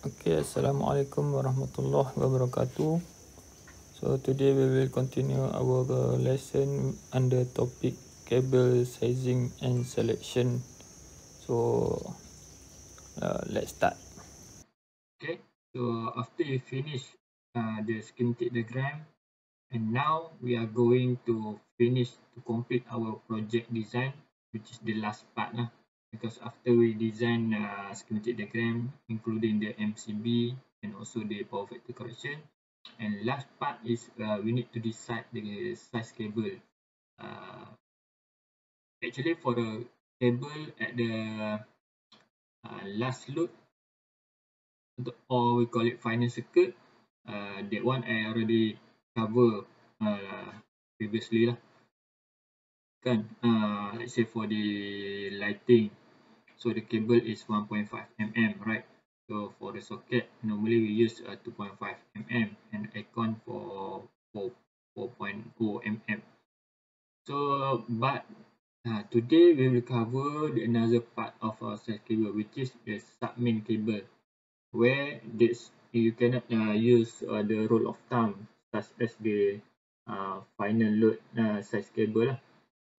Okay, Assalamualaikum warahmatullahi wabarakatuh. So today we will continue our lesson under topic cable sizing and selection. So let's start. Okay, so after you finish the schematic diagram, and now we are going to finish to complete our project design, which is the last part lah. Because after we design schematic diagram, including the MCB and also the power factor correction, and last part is we need to decide the size cable. Actually, for the cable at the last load, or we call it final circuit, that one I already cover previously lah. Kan, let's say for the lighting, so the cable is 1.5 mm, right? So for the socket, normally we use 2.5 mm, and aircon for 4.0 mm. So but today we will cover the another part of our size cable, which is the submain cable, where this you cannot use the rule of thumb such as the final load size cable lah.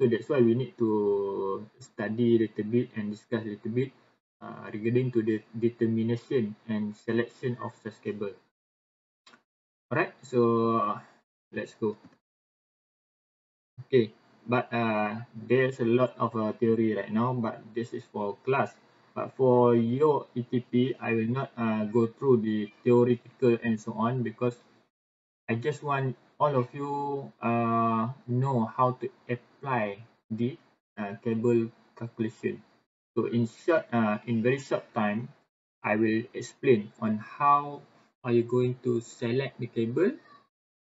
So that's why we need to study a little bit and discuss a little bit regarding to the determination and selection of such cable. Alright, so let's go. Okay, but there's a lot of theory right now, but this is for class. But for your ETP, I will not go through the theoretical and so on, because I just want all of you know how to apply the cable calculation. So in short, in very short time, I will explain on how are you going to select the cable,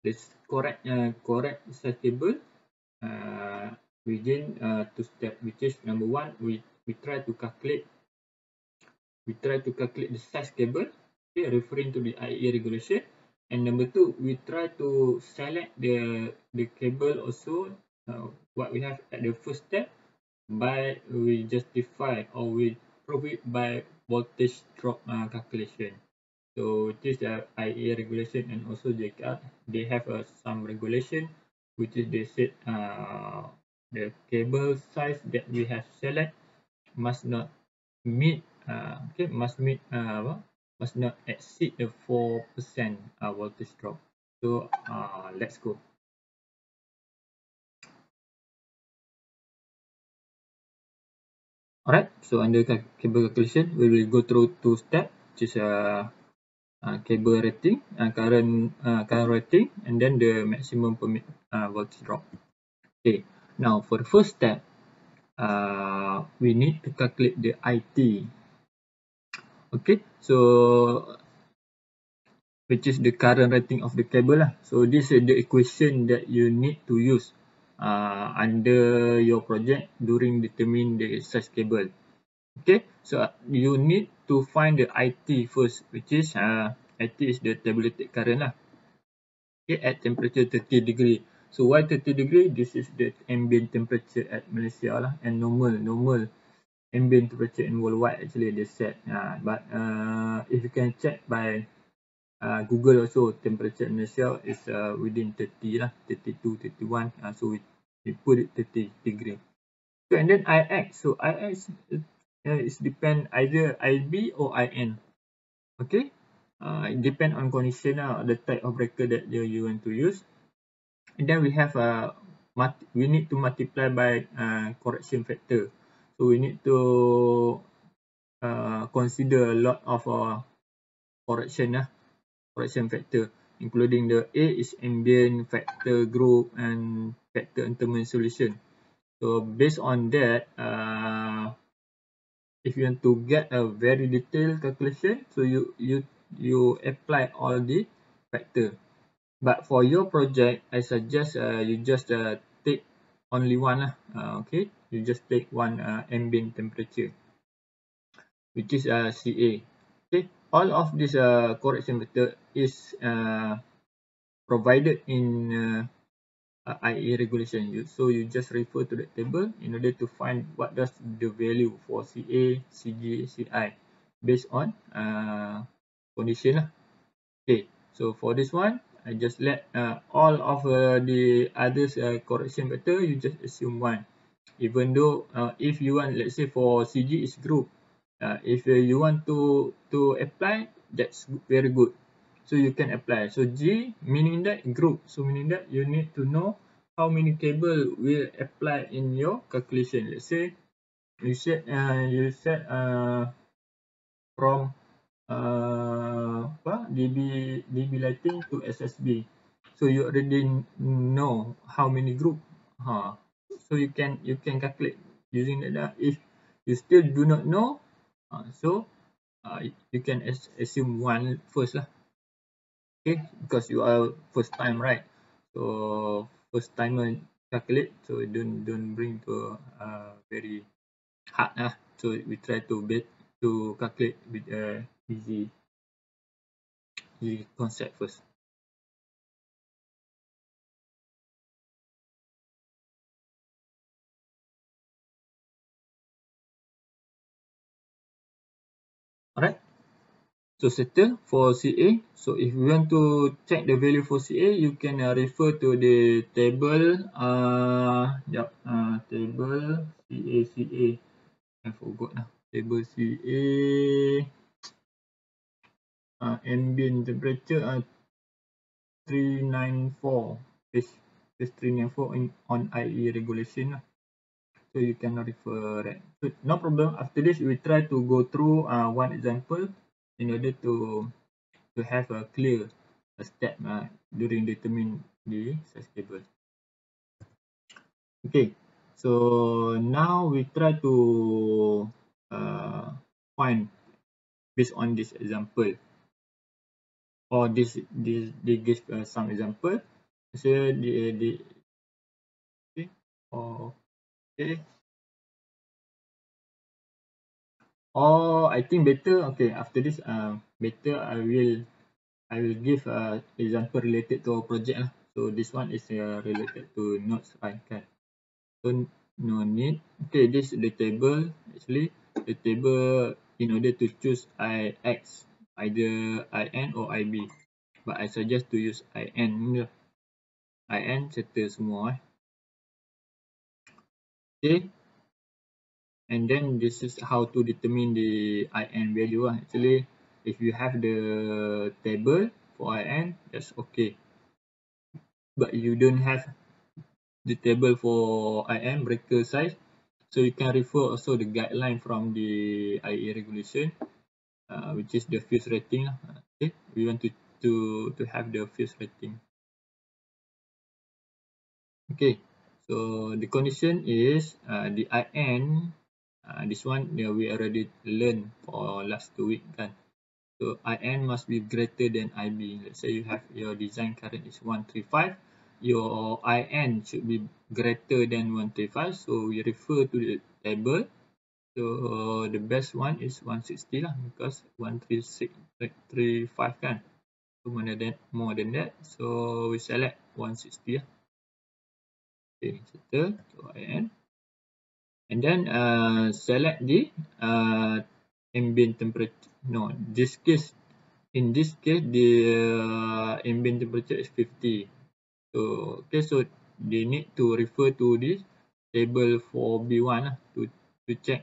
the correct size cable within two steps, which is number one, we try to calculate the size cable, okay, referring to the IEA regulation. And number two, we try to select the cable also, what we have at the first step, by we justify or we prove it by voltage drop calculation. So this is the IEA regulation, and also JCAR, they have some regulation, which is they said the cable size that we have select must not meet must not exceed the 4% voltage drop. So let's go. Alright, so under cable calculation, we will go through two steps, which is cable rating, current rating, and then the maximum permit voltage drop. Okay, now for the first step, we need to calculate the IT. Okay, so which is the current rating of the cable lah. So this is the equation that you need to use under your project during determine the size cable. Okay, so you need to find the IT first, which is IT is the tabulated current lah. Okay, at temperature 30 degree. So why 30 degree? This is the ambient temperature at Malaysia lah, and normal ambient temperature in worldwide actually they set. But if you can check by Google also, temperature in Malaysia is within 30 lah, 32, 31. So we put it 30 degree. So and then IX. So IX is depend either IB or IN. Okay. It depend on condition the type of breaker that you want to use. And then we have we need to multiply by correction factor. So we need to consider a lot of correction factor, including the A is ambient factor group and factor intermittent solution. So based on that, if you want to get a very detailed calculation, so you apply all the factor. But for your project, I suggest you just take only one okay, you just take one ambient temperature, which is CA. Okay, all of this correction factor is provided in IEA regulation. So you just refer to the table in order to find what does the value for CA, CG, CI based on condition lah. Okay, so for this one, I just let all of the others correction vector, you just assume 1. Even though if you want, let's say for CG is group, if you want to apply, that's very good. So you can apply. So G meaning that group. So meaning that you need to know how many table will apply in your calculation. Let's say you set from DB lighting to SSB. So you already know how many group. So you can calculate using that. If you still do not know, so you can assume 1 first lah. Okay, because you are first time, right? So first timer calculate, so don't bring to very hard lah. So we try to calculate with easy concept first. Alright, so settle for CA. So if you want to check the value for CA, you can refer to the table. Table CA. I forgot now. Table CA. Ambient temperature 394. Page 394 on IE regulation. So you can refer that. So no problem. After this, we try to go through one example in order to have a clear step during determine the size table. Okay, so now we try to find based on this example, or they give some example. So okay. Oh, I think better. Okay, after this, better I will give example related to our project lah. So this one is related to nodes, right? So no need. Okay, this is the table. Actually, the table in order to choose IX, either IN or IB. But I suggest to use IN. IN settle semua. Okay. And then this is how to determine the IN value. Actually, if you have the table for IN, that's okay. But you don't have the table for IN breaker size, so you can refer also the guideline from the IE regulation, which is the fuse rating. Okay, we want to have the fuse rating. Okay, so the condition is the IN. This one we already learned for last 2 weeks, kan? So IN must be greater than IB. Let's say you have your design current is 135, your IN should be greater than 135. So we refer to the table. So the best one is 160 lah, because 136.35 kan. So more than that. So we select 160 lah. Okay, settle. So IN. And then select the ambient temperature. No, in this case the ambient temperature is 50. So okay, so they need to refer to this table for B1 to check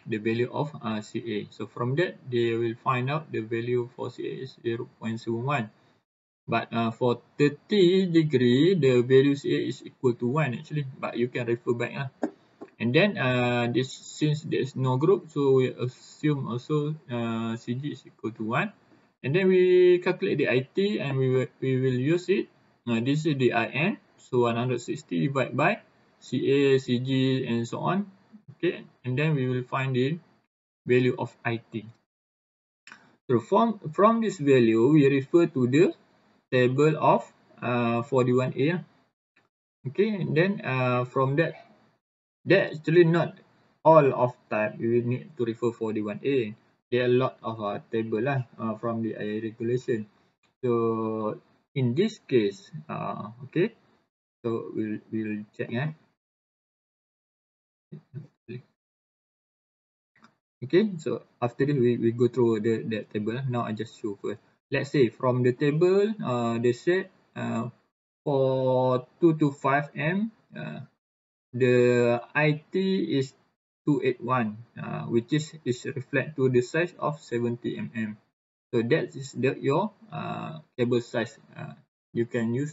the value of CA. So from that they will find out the value for CA is 0.71. But for 30 degree, the value CA is equal to 1 actually. But you can refer back. And then since there is no group, so we assume also CG is equal to 1. And then we calculate the IT and we will use it. This is the IN. So 160 divided by CA, CG and so on. Okay, and then we will find the value of IT. So from this value, we refer to the table of 41A. Okay, and then from that actually not all of type we will need to refer 41A. There are a lot of table from the IA regulation. So in this case, okay, so we'll check. Okay, so after this we go through that table. Now I just show first. Let's say from the table, they said for 2 to 5 m, the IT is 281, which is reflect to the size of 70 mm. So that is your cable size you can use.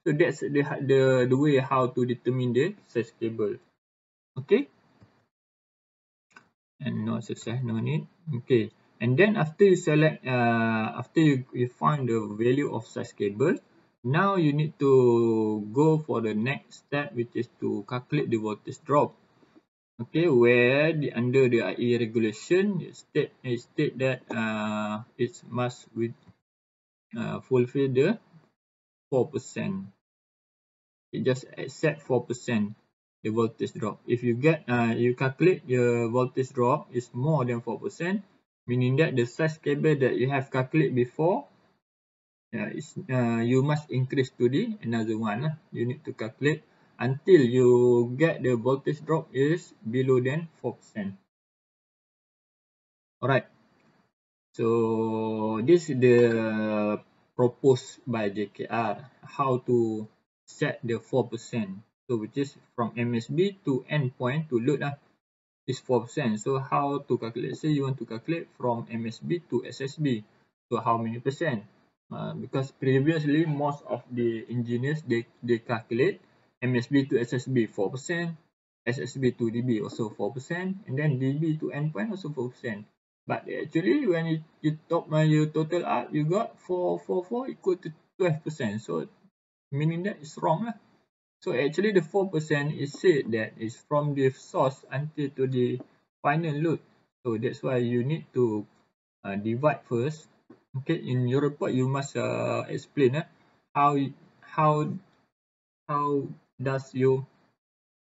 So that's the way how to determine the size cable. Okay. And no success, no need. Okay, and then after you select after you find the value of size cable, now you need to go for the next step, which is to calculate the voltage drop. Okay, where under the IE regulation it state that it must fulfill the 4%. It just accept 4% the voltage drop. If you you calculate your voltage drop is more than 4%, meaning that the size cable that you have calculated before, you must increase to the another one. You need to calculate until you get the voltage drop is below than 4%. Alright. So this is the proposed by JKR how to set the 4%. So which is from MSB to endpoint to load is 4%. So how to calculate? Say you want to calculate from MSB to SSB. So how many percent? Because previously most of the engineers they calculate MSB to SSB 4%, SSB to DB also 4%, and then DB to endpoint also 4%. But actually, when you total up, you got 4 equal to 12%. So meaning that is wrong. So actually, the 4% is said that is from the source until to the final load. So that's why you need to divide first. Okay, in your report you must explain how does you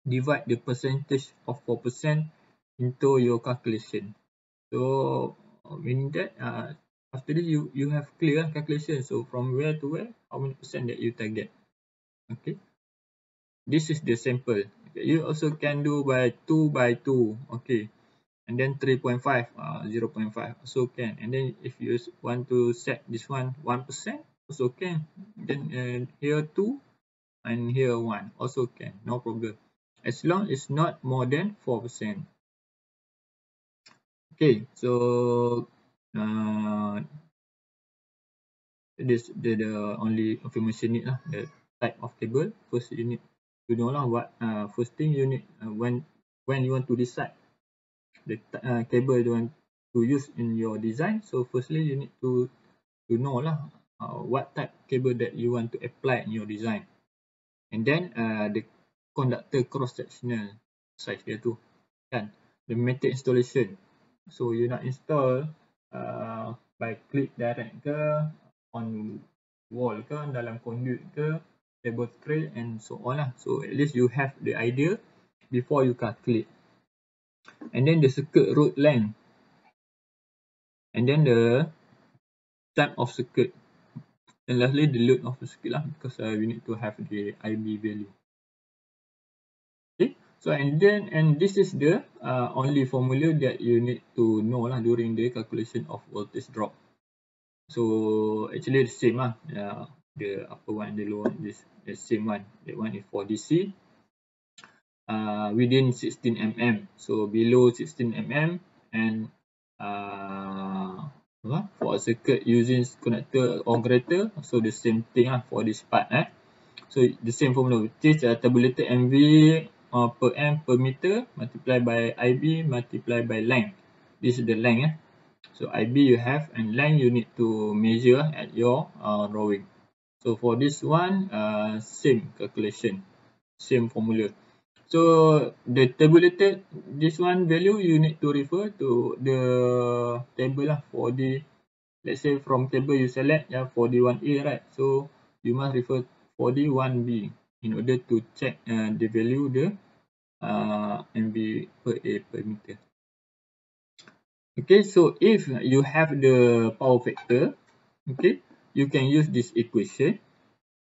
divide the percentage of 4% into your calculation. So meaning that after this you have clear calculation. So from where to where, how many percent that you target. Okay, this is the sample. Okay. You also can do by 2 by 2. Okay, and then 3.5, 0.5 also can. And then if you want to set this one 1% also can. Then here 2 and here 1 also can, no problem, as long it's not more than 4%. Okay, so this the only information need lah, the type of cable. First you need to know lah what first thing you need when you want to decide the cable you want to use in your design. So firstly you need to know lah what type cable that you want to apply in your design, and then the conductor cross sectional size dia tu kan, the method installation. So you nak install by clip direct ke, on wall ke, dalam conduit ke, cable tray and so on lah. So at least you have the idea before you calculate. And then the circuit road length, and then the type of circuit, and lastly the load of the circuit lah, because we need to have the IB value. Okay, so and this is the only formula that you need to know lah during the calculation of voltage drop. So actually the same lah, the upper one, the lower one, this the same one. That one is for DC within 16 mm. So below 16 mm, and for a circuit using conductor or greater, so the same thing lah for this part. So the same formula, which is tabulated MV per M per meter multiplied by IB multiplied by length. This is the length. So IB you have, and length you need to measure at your drawing. So for this one, same calculation, same formula. So the tabulated, this one value you need to refer to the table lah for the, let's say from table you select for the 1A, right? So you must refer for the 1B in order to check the value the MV per A per meter. Okay, so if you have the power factor, okay, you can use this equation.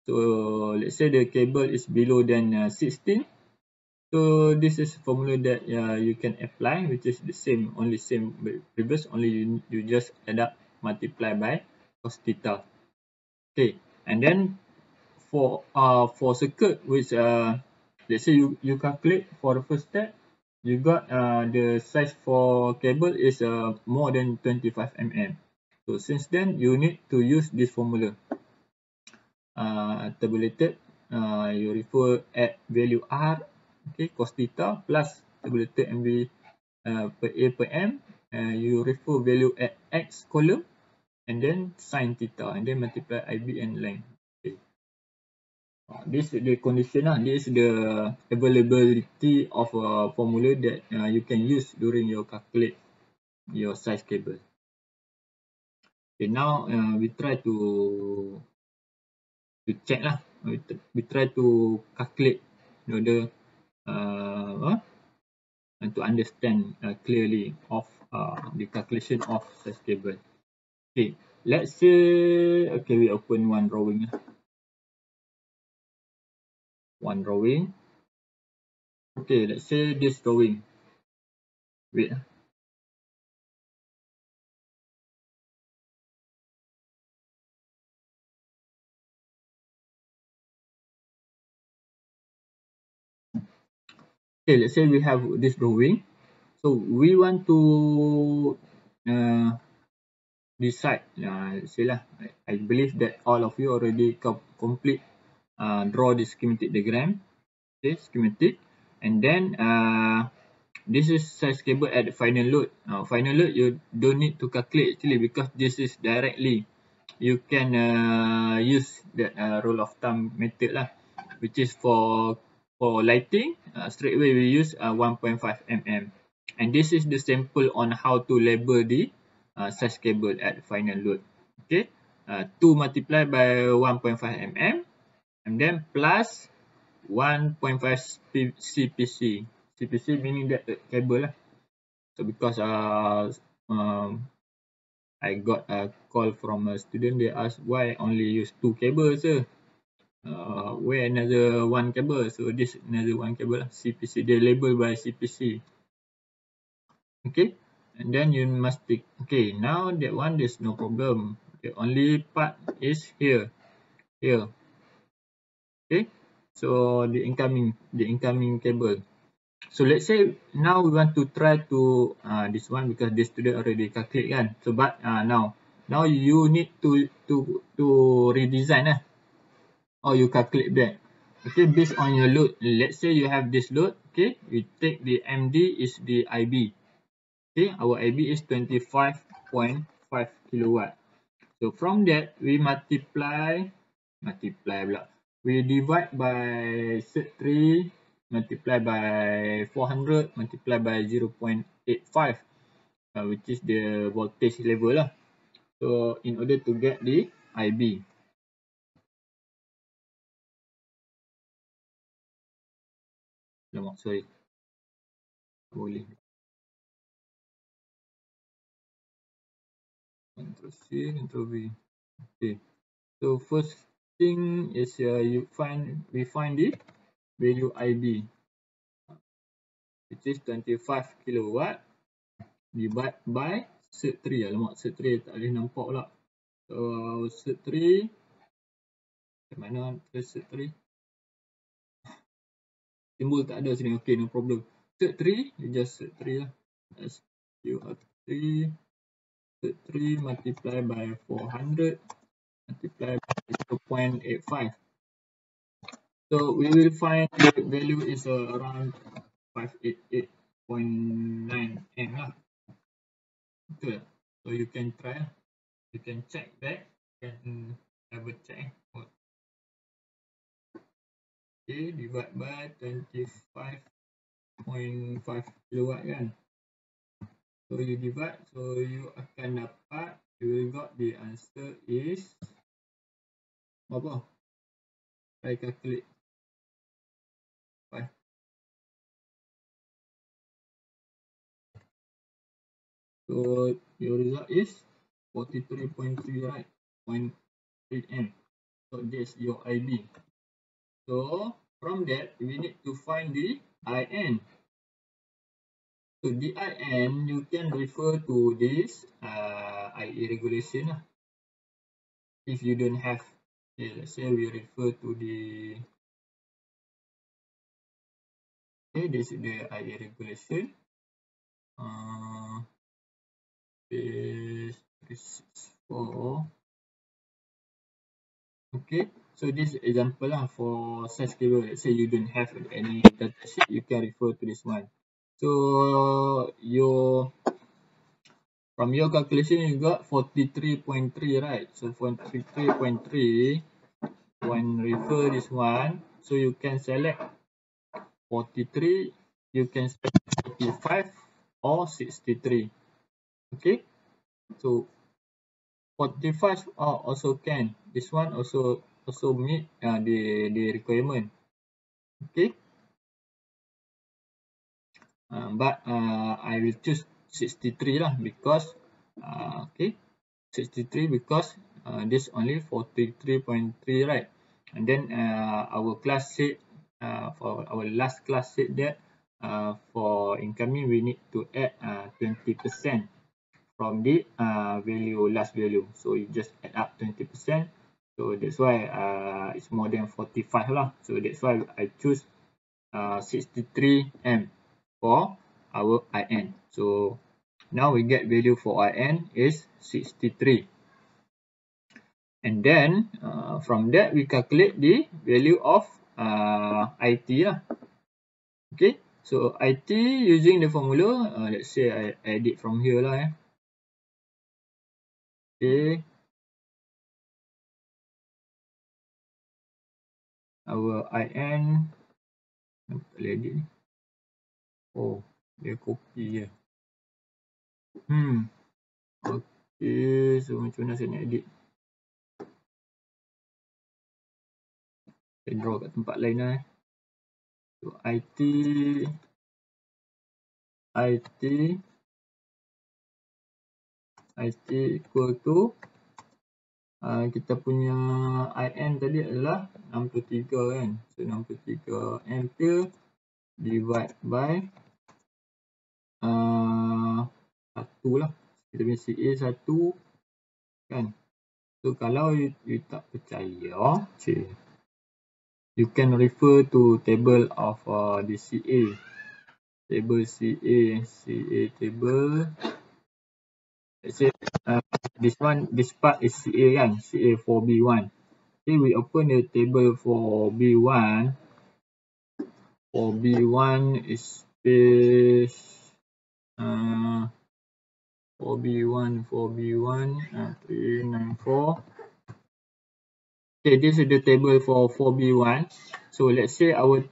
So let's say the cable is below than 16, So this is formula that you can apply, which is the same, only same previous, only you just add up, multiply by cos theta. Okay, and then for circuit, which let's say you calculate for the first step, you got the size for cable is more than 25 mm. So since then you need to use this formula, tabulated, you refer at value r, okay, cos theta plus tabulated MV per a per m, you refer value at x column and then sin theta and then multiply IB and length. Okay. This is the condition lah. This is the availability of a formula that you can use during your calculate your size cable. Okay, now we try to check lah. We try to calculate in order to understand clearly of the calculation of size cable. Okay, let's say, okay, we open one drawing. One drawing. Okay, let's say this drawing. Wait. Okay, let's say we have this drawing. So we want to decide. Say lah, I believe that all of you already complete draw the schematic diagram. Okay, schematic, and then this is size cable at the final load. Final load you don't need to calculate actually, because this is directly you can use that rule of thumb method lah, which is for lighting. Straight away we use 1.5 mm, and this is the sample on how to label the size cable at the final load. Okay, 2 multiplied by 1.5 mm and then plus 1.5 CPC. CPC meaning that the cable lah. So because I got a call from a student, they asked why only use 2 cables sir. Where another 1 cable? So this another 1 cable lah. CPC, they label by CPC. Okay, and then you must take. Okay, now that one there's no problem. The only part is here. Okay, so the incoming cable. So let's say now we want to try to this one, because this student already calculate kan. So but now you need to redesign lah, or you calculate back. Okay, based on your load. Let's say you have this load. Okay, we take the MD is the IB. Okay, our IB is 25.5 kilowatt. So from that we multiply pula. We divide by Z3, multiply by 400, multiply by 0.85, which is the voltage level lah. So in order to get the IB. Sorry. Boleh. Control C, Control V. Okay. So first thing is we find the value IB, which is 25 kilowatt divide by Z3. Alamak, Z3 tak boleh nampak pula. So Z3, mana Z3? Simbol tak ada sini. Okay, no problem. Z3, you just Z3 lah. SQR3, Z3 multiply by 400, multiply by 0.85. So we will find the value is around 588.9 M lah. Betul. So you can try. You can check back. You can have a check. Okay, divide by 25.5 kilowatt kan. So you divide, so you akan dapat, you will got the answer is apa? Try calculate. 5. So your result is 43.3, right? 0.3 M. So that's your IB. So from that we need to find the IN. So DIN, you can refer to this IE regulation lah. If you don't have, okay, let's say we refer to the, okay, this is the IE regulation. Page 364. Okay, so this example lah for SAS cable. Let's say you don't have any datasheet, you can refer to this one. So from your calculation, you got 43.3, right? So 43.3, when refer this one, so you can select 43, you can select 45 or 63. Okay, so 45 also can. This one also meet the requirement. Okay, but I will choose 63 lah, because okay, 63 because this only 43.3, right? And then our class said, for our last class said that for incoming we need to add 20% from the last value. So you just add up 20%. So that's why it's more than 45 lah. So that's why I choose 63 M for our IN. So now we get value for IN is 63. And then from that we calculate the value of IT lah. Okay, so IT using the formula, let's say I edit from here lah. Okay, our IN, edit ni. Oh, dia copy je. Okay, so macam mana saya nak edit? Saya draw kat tempat lain lah. So IT equal to kita punya IN tadi adalah 63 kan. So 63 ampere divide by 1 lah. Kita punya CA 1 kan. So kalau you tak percaya, you can refer to table of the CA. Table CA table. Let's say this part is CA kan, CA for B1. Okay, we open the table for B1. For B1 is page for B1 394. Okay, this is the table for B1. So let's say our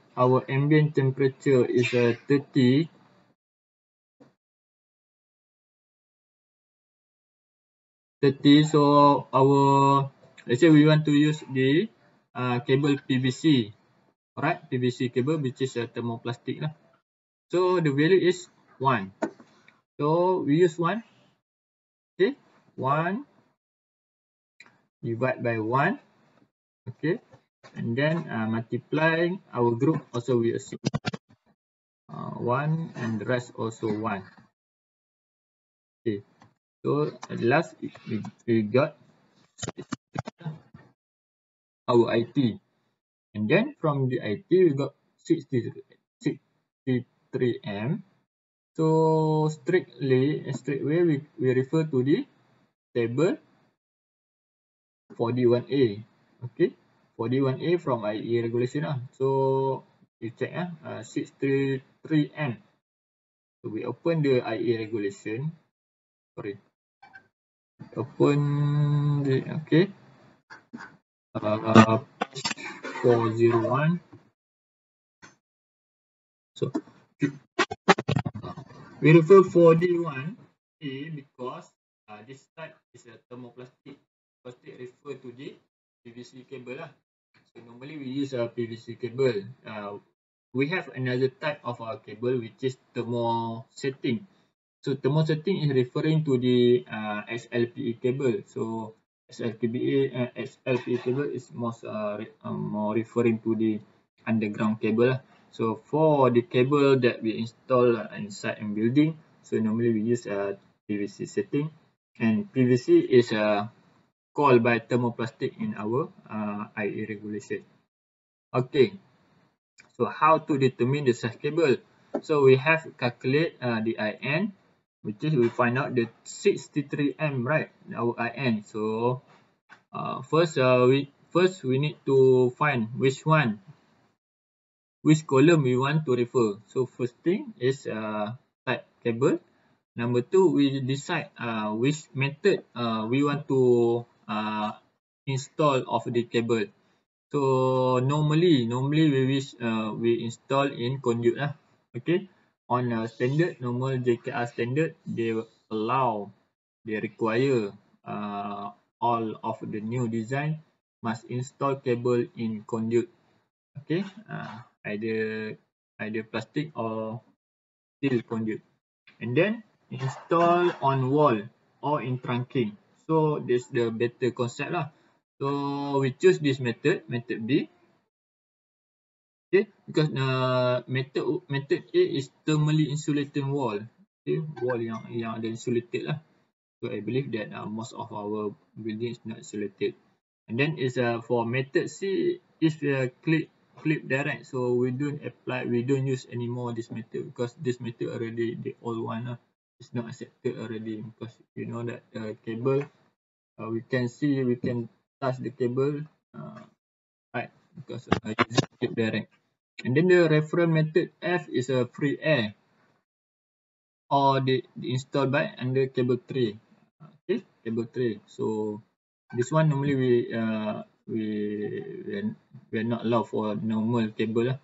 ambient temperature is 30. So let's say we want to use the cable PVC. Alright, PVC cable which is a thermoplastic lah. So the value is 1. So we use 1. Okay, 1 divide by 1. Okay, and then multiply our group also we assume 1 and the rest also 1. Okay, so at last we got our IT, and then from the IT we got 63 M. So straightway we refer to the table 41A. Okay, 41A from IE regulation lah. So you check 633 M. So we open the IE regulation. Sorry. Open the okay. 401. So we refer 41A because this type is a thermoplastic. Plastic refer to the PVC cable lah. So normally we use a PVC cable. We have another type of cable which is thermosetting. So thermosetting is referring to the XLPE cable. So XLPE cable is more referring to the underground cable lah. So for the cable that we install inside a building, so normally we use a PVC setting, and PVC is called by thermoplastic in our IA regulation. Okay, so how to determine the size cable? So we have calculate the IN, which is we find out the 63 M, right? Our IN. So first we need to find which column we want to refer. So first thing is type cable. Number two, we decide which method we want to install of the cable. So normally we install in conduit lah. Okay, on standard normal JKR standard, they require all of the new design must install cable in conduit. Okay, either plastic or steel conduit, and then install on wall or in trunking. So this the better concept lah. So we choose this method B. Okay, because method A is thermally insulated wall. Okay, wall yang ada insulated lah. So I believe that most of our building is not insulated. And then is for method C is clip direct. So we don't use anymore this method because this method already the old one. It's not accepted already because you know that cable we can touch the cable right, because I use clip direct. And then the reference method F is a free air or the installed by under cable tray. Okay, cable tray. So this one normally we are not allowed for normal cable lah.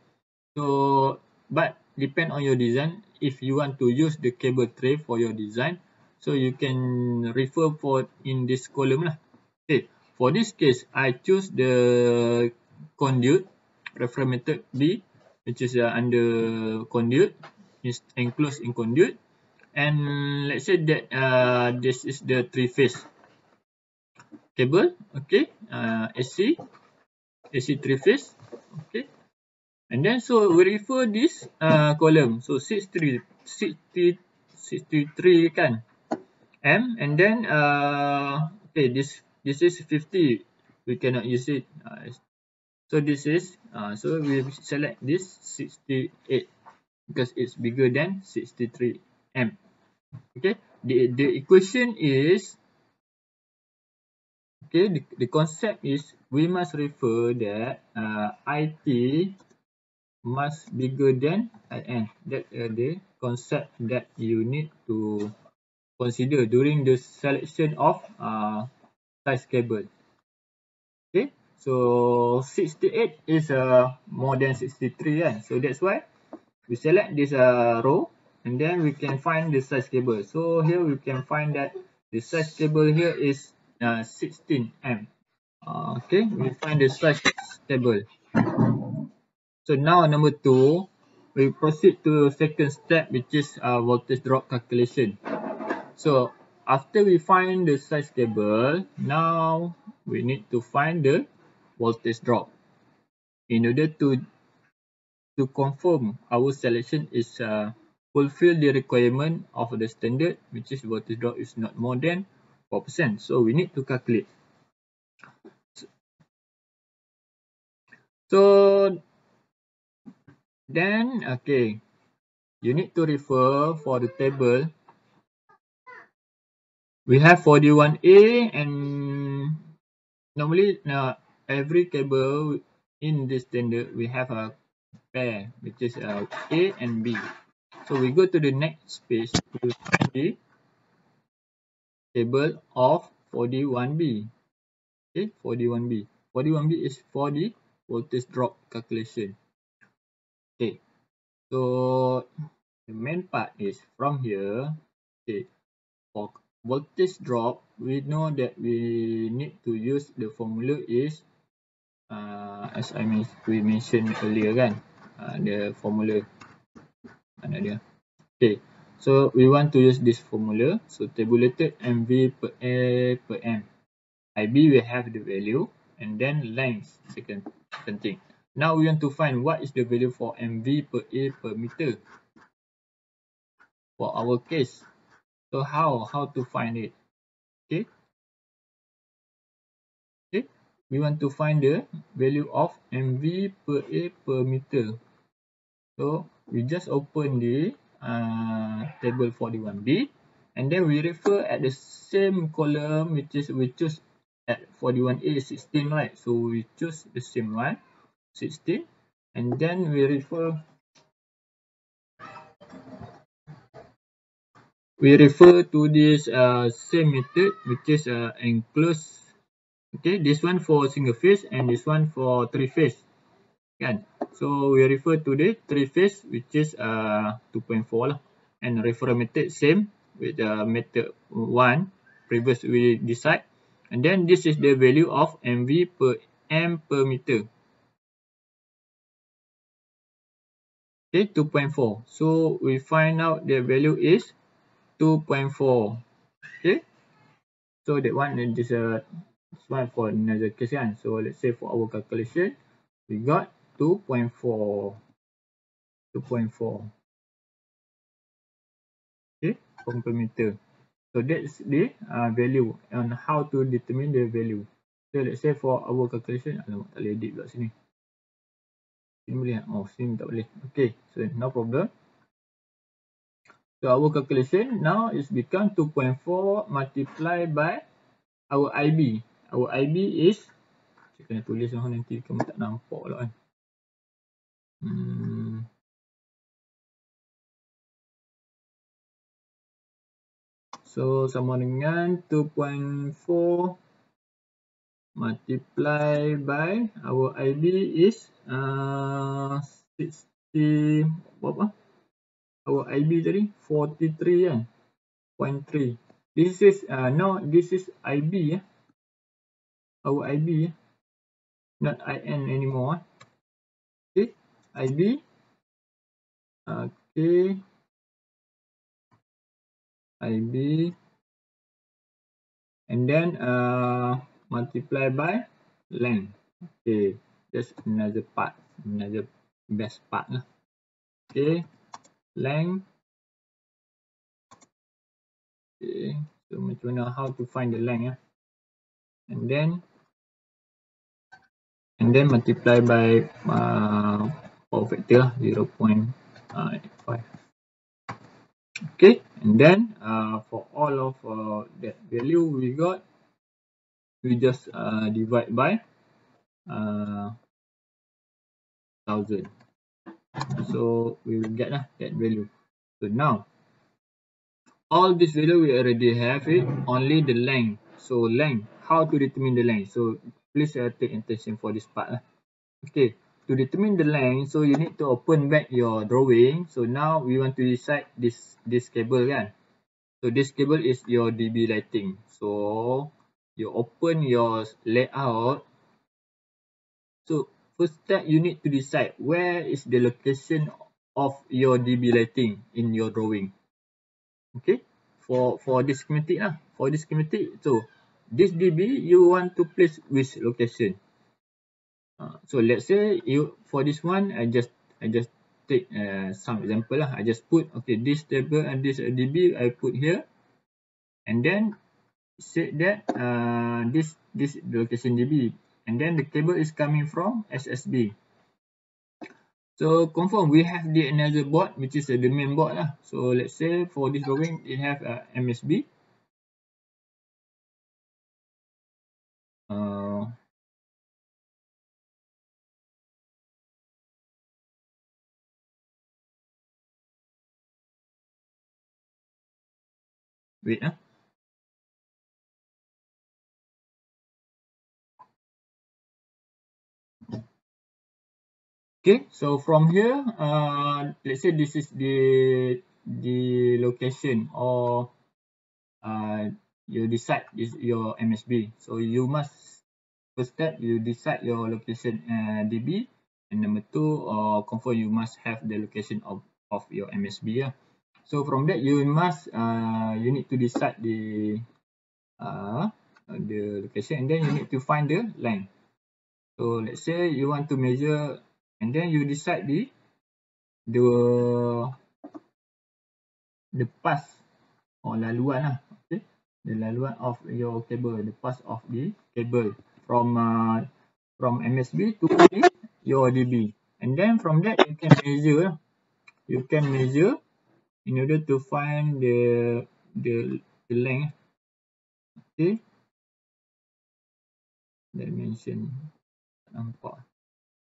So but depend on your design. If you want to use the cable tray for your design, so you can refer for in this column lah. Okay, for this case I choose the conduit reference method B, which is under conduit, is enclosed in conduit. And let's say that this is the 3-phase cable. Okay, AC 3-phase. Okay, and then so we refer this column. So 63 kan M, and then okay, this is 50. We cannot use it. So this is so we select this 68 because it's bigger than 63 M. Okay, the equation is okay. The concept is we must refer that IT must bigger than IN. That the concept that you need to consider during the selection of size cable. Okay, so 68 is more than 63 kan? So that's why we select this row. And then we can find the size cable. So here we can find that the size cable here is 16 M. Okay, we find the size cable. So now number 2, we proceed to second step, which is voltage drop calculation. So after we find the size cable, now we need to find the voltage drop in order to confirm our selection is fulfill the requirement of the standard, which is voltage drop is not more than 4%. So we need to calculate. So then okay, you need to refer for the table. We have 41A, and normally every cable in this standard we have a pair, which is A and B. So we go to the next page to find the table of 41B. Okay, 41B. 41B is for the voltage drop calculation. Okay, so the main part is from here. Okay, for voltage drop, we know that we need to use the formula is as we mentioned earlier kan, the formula mana dia. Okay, so we want to use this formula. So tabulated MV per A per M. IB we have the value, and then length second thing. Now we want to find what is the value for MV per A per meter for our case. So how to find it? Okay. We want to find the value of MV per A per meter. So we just open the table 41B, and then we refer at the same column which is we choose at 41A 16, right? So we choose the same one, 16, and then we refer to this same method, which is enclosed. Okay, this one for single phase and this one for three phase. Kan? So we refer to the three phase, which is 2.4 lah, and referral method same with method 1 previous we decide, and then this is the value of MV per M per meter. Okay, 2.4. So we find out the value is 2.4. Okay, so that one is this one for another case kan. So let's say for our calculation, we got 2.4. Okay, per meter. So that's the value on how to determine the value. So let's say for our calculation, alamak tak boleh edit pula sini. Sini boleh? Oh, sini tak boleh. Okay, so no problem. So our calculation now is become 2.4 multiplied by our IB. Our IB is, saya kena tulis nanti kamu tak nampak pula kan. So sama dengan 2.4 multiply by our IB is 60 berapa? Our IB tadi 43 kan? 0.3. This is no, this is IB ya. Our IB ya. Not IN anymore. Okay, IB. Okay. IB, and then multiply by length. Okay, that's another part, another best part lah. Okay, length. Okay, so macam mana how to find the length ya, and then multiply by power factor 0.85. Okay, and then for all of that value we got, we just divide by 1000. So we will get that value. So now all this value we already have it, only the length. So length, how to determine the length? So please take attention for this part. Okay, to determine the length, so you need to open back your drawing. So now we want to decide this cable kan. So this cable is your DB lighting. So you open your layout. So first step, you need to decide where is the location of your DB lighting in your drawing. Okay, for this schematic lah. For this schematic, so this DB you want to place which location? So let's say you for this one, I just take some example lah. I just put okay this table and this DB I put here, and then say that this location DB, and then the cable is coming from SSB. So confirm we have the another board which is the main board lah. So let's say for this drawing it have MSB. Wait ah. Okay, so from here, let's say this is the location, or you decide this your MSB. So you must first step you decide your location DB, and number two, confirm you must have the location of your MSB. Yeah. So from that you must you need to decide the location, and then you need to find the length. So let's say you want to measure and then you decide the path or laluan lah. Okay, the laluan of your cable, the path of the cable from MSB to your DB, and then from that you can measure. You can measure in order to find the length. Okay, dimension nampak.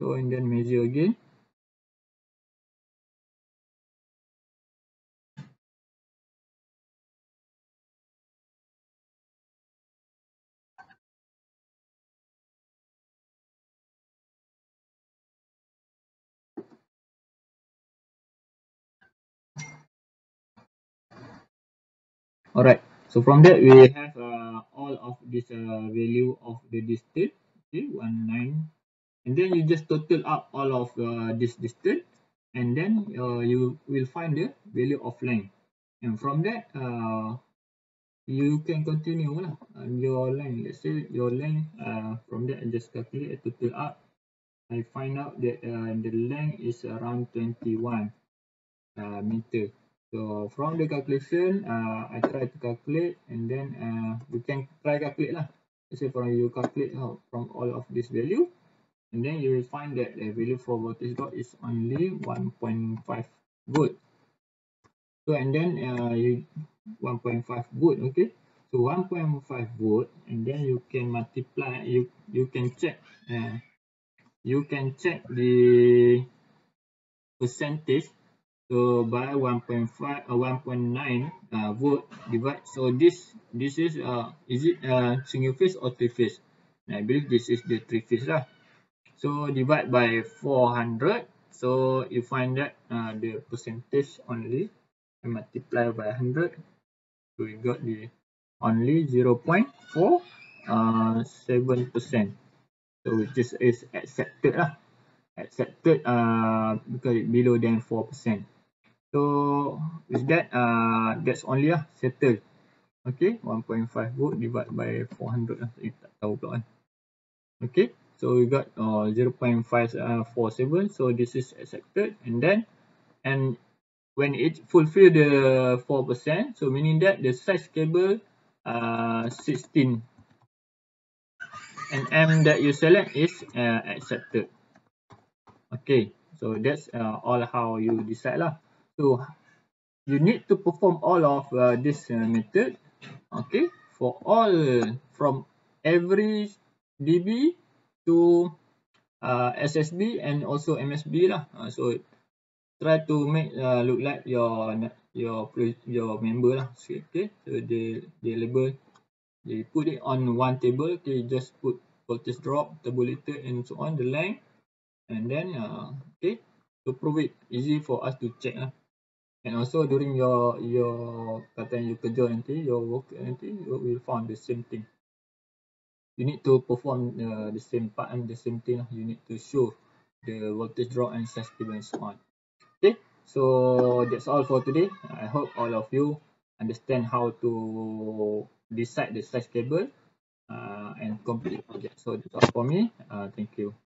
So and then measure again. Alright, so from that we have all of this value of the distance. Okay, 19, and then you just total up all of this distance, and then you will find the value of length, and from that you can continue lah your length. Let's say your length, from that I just calculate, total up, I find out that the length is around 21 meter. So from the calculation, I try to calculate, and then you can try calculate lah. Let's say from you calculate from all of this value, and then you will find that the value for voltage drop is only 1.5 volt. So and then you 1.5 volt. Okay, so 1.5 volt, and then you can multiply. You can check. You can check the percentage. So by 1.5 or 1.9 volt divide. So this is it single phase or three phase? I believe this is the three phase lah. So divide by 400. So you find that the percentage only, and multiply by 100. So we got the only 0.47%. So which is accepted lah. Accepted because it below than 4%. So with that, that's only settled. Okay, 1.5 volt divided by 400 lah. Saya tak tahu pula kan. Okay, so we got 0.547. So this is accepted, and then when it fulfill the 4%, so meaning that the size cable 16 nm that you select is accepted. Okay, so that's all how you decide lah. So you need to perform all of this method. Okay, for all, from every DB to SSB and also MSB lah. So try to make look like your member lah. Okay, so they label, they put it on one table. Okay, just put voltage drop, tabulator, and so on, the length, and then okay, to prove it easy for us to check lah. And also during your kata you kerja nanti, your work nanti, you will find the same thing. You need to perform the same part and the same thing. You need to show the voltage drop and size cable and so on. Okay, so that's all for today. I hope all of you understand how to decide the size cable and complete the project. So that's all for me. Thank you.